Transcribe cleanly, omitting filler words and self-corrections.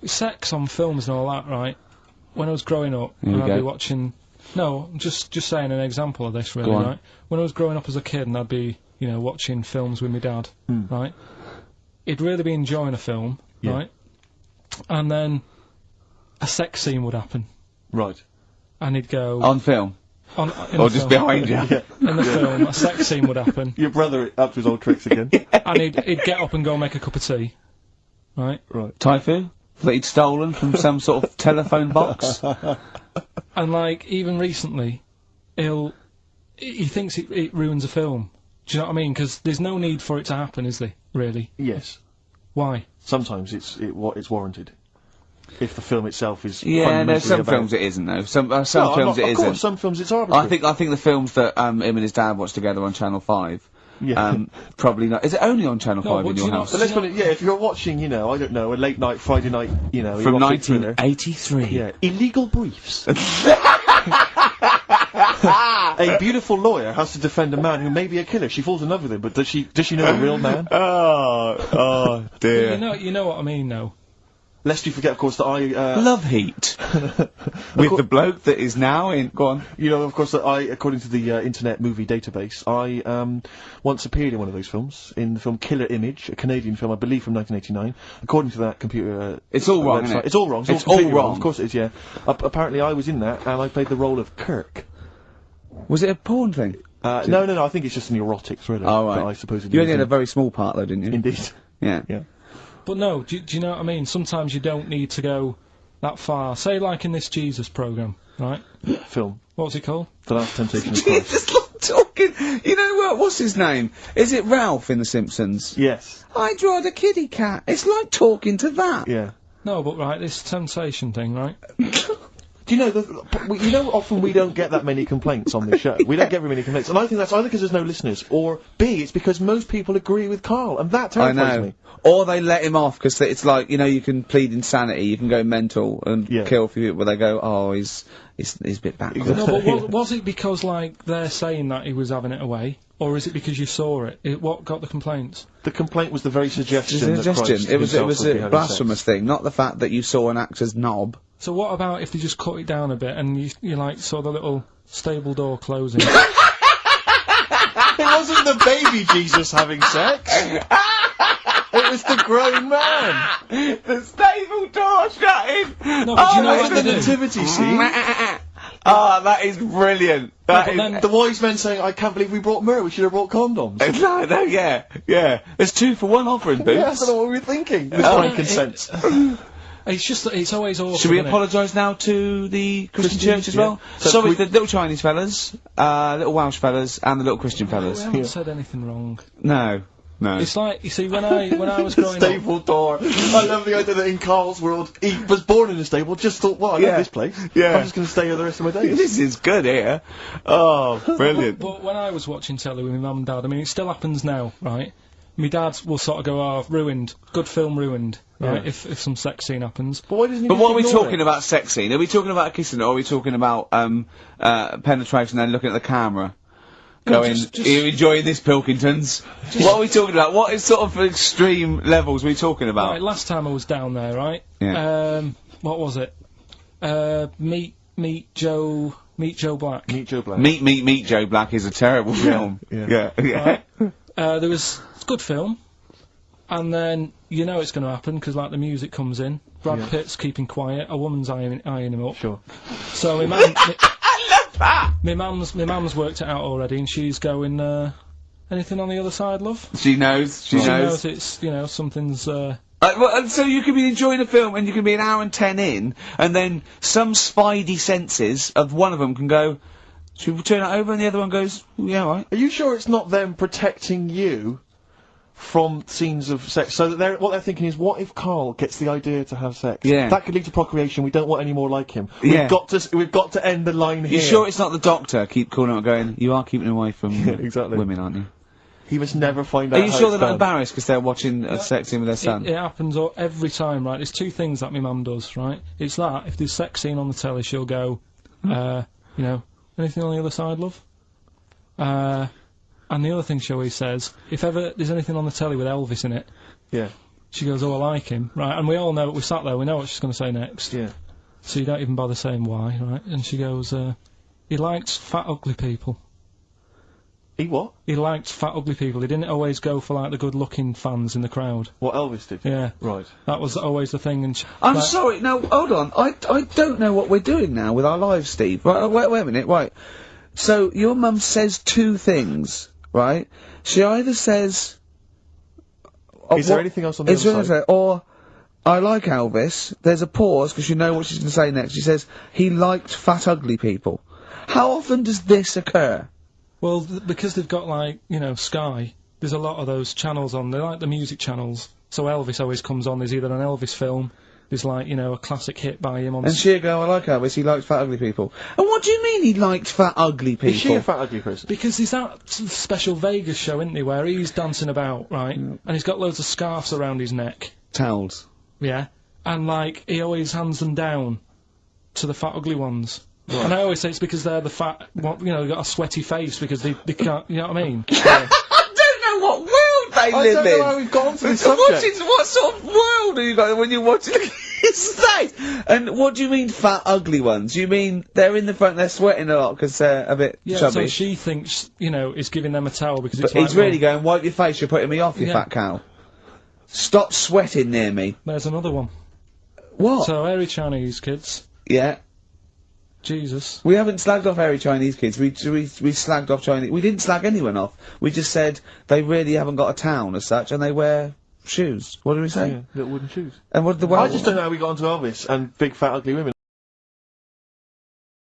sex on films and all that, right? When I was growing up, I'd be watching. No, just saying an example of this, really, right? When I was growing up as a kid, and I'd be, watching films with my dad, right? He'd really be enjoying a film, right? And then a sex scene would happen, right? And he'd go on film. Or just behind you. In the film, a sex scene would happen. Your brother up to his old tricks again. And he'd get up and go make a cup of tea. Right? Typhoon? That he'd stolen from some sort of telephone box? And, like, even recently, he thinks it ruins a film. Do you know what I mean? Because there's no need for it to happen, is there? Really? Yes. Why? Sometimes it's warranted. If the film itself is there's some films it isn't though. Some films it isn't. Some films it's arbitrary. I think the films that him and his dad watched together on Channel 5. Probably not. Is it only on Channel 5 in your house? But let's put it, if you're watching, I don't know, a late night Friday night, from 1983. Yeah, Illegal Briefs. A beautiful lawyer has to defend a man who may be a killer. She falls in love with him, but does she know the real man? Oh dear. You know what I mean, though. Lest you forget, of course, that I... Love Heat. With the bloke that is now in... Go on. Of course, that according to the Internet Movie Database, I once appeared in one of those films, in the film Killer Image, a Canadian film, I believe, from 1989. According to that computer... it's all wrong, isn't it? It's all wrong. It's all wrong. Of course it is, yeah. Apparently I was in that, and I played the role of Kirk. Was it a porn thing? No, I think it's just an erotic thriller. Oh, right. That I suppose you only had a very small part, though, didn't you? Indeed. Yeah. Yeah. But no, do you know what I mean? Sometimes you don't need to go that far. Say, like in this Jesus programme, right? Film. What's it called? The Last Temptation of Christ. Jesus, like talking... You know what? What's his name? Is it Ralph in The Simpsons? Yes. I drawed a kitty cat. It's like talking to that. Yeah. No, but right, this temptation thing, right? Do you know, often we don't get that many complaints on this show. We don't get very many complaints. And I think that's either because there's no listeners, or B, it's because most people agree with Karl, and that terrifies me. Or they let him off, because it's like, you can plead insanity, you can go mental and kill a few people, but they go, oh, he's a bit backwards. No, but was it because, like, they're saying that he was having it away? Or is it because you saw it? What got the complaints? The complaint was the very suggestion. It was a blasphemous thing, not the fact that you saw an actor's knob. So what about if they just cut it down a bit and you like, saw the little stable door closing? It wasn't the baby Jesus having sex. It was the grown man. The stable door shutting. No, but you know what the nativity scene? That is brilliant. The wise men saying, I can't believe we brought myrrh, we should have brought condoms. No, yeah. There's 2 for 1 offer in Boots. Yeah, I don't know what we were thinking. With frankincense. It's just that it's always awful. Should we apologise now to the Christian church as well? So it's the little Chinese fellas, little Welsh fellas, and the little Christian fellas. We haven't said anything wrong. No. It's like, you see, when I was growing stable door. I love the idea that in Karl's world, he was born in a stable, just thought, well, I love this place. Yeah. I'm just going to stay here the rest of my days. This is good here. Oh, brilliant. But when I was watching telly with my mum and dad, I mean, it still happens now, right? My dad will sort of go, oh, ruined. Good film ruined, right? If some sex scene happens. But why doesn't he But what are we talking about sex scene? Are we talking about a kissing, or are we talking about penetration and looking at the camera? Going, are you enjoying this, Pilkingtons? What are we talking about? What is sort of extreme levels are we talking about? Right, last time I was down there, right? Yeah. What was it? Meet Joe Black. Meet Joe Black. Meet Joe Black is a terrible film. Yeah. Right. It's a good film. And then, it's going to happen, because, like, the music comes in. Brad Pitt's keeping quiet. A woman's eyeing him up. Sure. So my mum... My mum's worked it out already, and she's going, anything on the other side, love? She knows. She knows it's, something's, so you can be enjoying a film, and you can be an hour and 10 in, and then some spidey senses of one of them can go, should we turn it over? And the other one goes, yeah, all right. Are you sure it's not them protecting you from scenes of sex? So that what they're thinking is, what if Karl gets the idea to have sex? Yeah. That could lead to procreation. We don't want any more like him. We've got to end the line here. You sure it's not the doctor? Keep calling out, going, you are keeping away from women, aren't you? He must never find out. Are you sure they're not embarrassed because they're watching a sex scene with their son? It happens every time, right? There's 2 things that my mum does, right? It's that, if there's a sex scene on the telly, she'll go, anything on the other side, love? And the other thing she always says, if ever there's anything on the telly with Elvis in it, She goes, oh, I like him, right? And we all know, we sat there, we know what she's going to say next. Yeah. So you don't even bother saying why, right? And she goes, he likes fat, ugly people. He what? He liked fat, ugly people. He didn't always go for, like, the good-looking fans in the crowd. What Elvis did? Yeah. Right. That was always the thing, and I'm sorry, no, hold on. I don't know what we're doing now with our lives, Steve. Right, wait a minute, right. So, your mum says two things, right? She either says... Is there anything else on the other side? Or, I like Elvis. There's a pause, because you know what she's going to say next. She says, he liked fat, ugly people. How often does this occur? Well, because they've got, like, you know, Sky, there's a lot of those channels on. They're like the music channels. So Elvis always comes on. There's either an Elvis film, there's, like, you know, a classic hit by him on... And she'll go, I like Elvis, he likes fat, ugly people. And what do you mean he liked fat, ugly people? Is she a fat, ugly person? Because he's that special Vegas show, isn't he, where he's dancing about, right? And he's got loads of scarves around his neck. Towels. Yeah. And, like, he always hands them down to the fat, ugly ones. Right. And I always say it's because they're the fat, you know, they've got a sweaty face because they can't, you know what I mean? Yeah. I don't know what world they live in. I don't know how we've gone to this subject. What sort of world are you got when you're watching this state? And what do you mean fat, ugly ones? You mean they're in the front, they're sweating a lot because they're a bit chubby? So she thinks, you know, is giving them a towel because it's like... But he's really going, wipe your face, you're putting me off, you fat cow. Stop sweating near me. There's another one. What? So, hairy Chinese kids. Yeah. Jesus. We haven't slagged off hairy Chinese kids. We slagged off Chinese... We didn't slag anyone off. We just said they really haven't got a town as such, and they wear shoes. What did we say? Yeah, little wooden shoes. And what did the... I just don't know how we got onto Elvis and big, fat, ugly women.